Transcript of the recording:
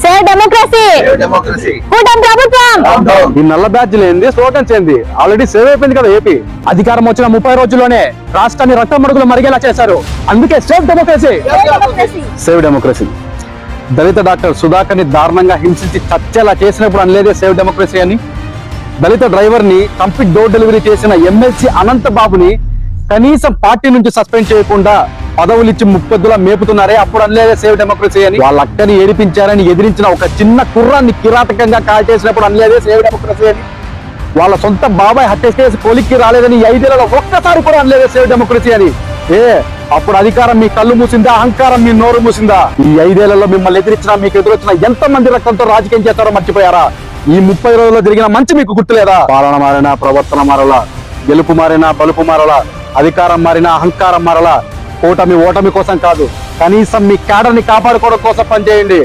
Save democracy కూటమి ప్రభుత్వం. ఈ నల్ల బ్యాచ్ లేనిది స్లోగన్స్ ఏంది? ఆల్రెడీ సేవ్ అయిపోయింది కదా ఏపీ. అధికారం వచ్చిన 30 రోజుల్లోనే రాష్ట్రాన్ని రక్త మడుగులు మరిగేలా చేశారు. అందుకే సేవ్ డెమోక్రసీ. Save democracy. దళిత డాక్టర్ సుధాకర్ ని దారుణంగా హింసించి చచ్చేలా చేసినప్పుడు అనలేదే సేవ్ డెమోక్రసీ అని. దళిత డ్రైవర్ ని కంప్లీట్ డోర్ డెలివరీ చేసిన ఎమ్మెల్సీ అనంత బాబుని కనీసం పార్టీ నుంచి సస్పెండ్ చేయకుండా పదవులు ఇచ్చి ముప్పొద్దులా మేపుతున్నారే, అప్పుడు అనలేదే సేవ్ డెమోక్రసీ అని. వాళ్ళ అక్కని ఏడిపించారని ఎదిరించిన ఒక చిన్న కుర్రాన్ని కిరాతకంగా కాల్ చేసినప్పుడు అనలేదే సేవ్ డెమోక్రసీ అని. వాళ్ళ సొంత బాబాయ్ హత్య చేసి కొలిక్కి రాలేదని 5 ఏళ్లలో ఒక్కసారి కూడా అనలేదే సేవ్ డెమోక్రసీ అని. అప్పుడు అధికారం మీ కళ్ళు మూసిందా, అహంకారం మీ నోరు మూసిందా? ఈ 5 ఏళ్లలో మిమ్మల్ని ఎదిరించినా మీకు ఎదురొచ్చిన ఎంత మంది రక్తంతో రాజకీయం చేస్తారో మర్చిపోయారా? ఈ 30 రోజుల్లో జరిగిన మంచి మీకు గుర్తులేదా? పాలన మారినా, ప్రవర్తన మారలా, గెలుపు మారినా, బలుపు మారలా, అధికారం మారినా, అహంకారం మారలా. ఓటమి కోసం కాదు, కనీసం మీ క్యాడర్ని కాపాడుకోవడం కోసం పనిచేయండి.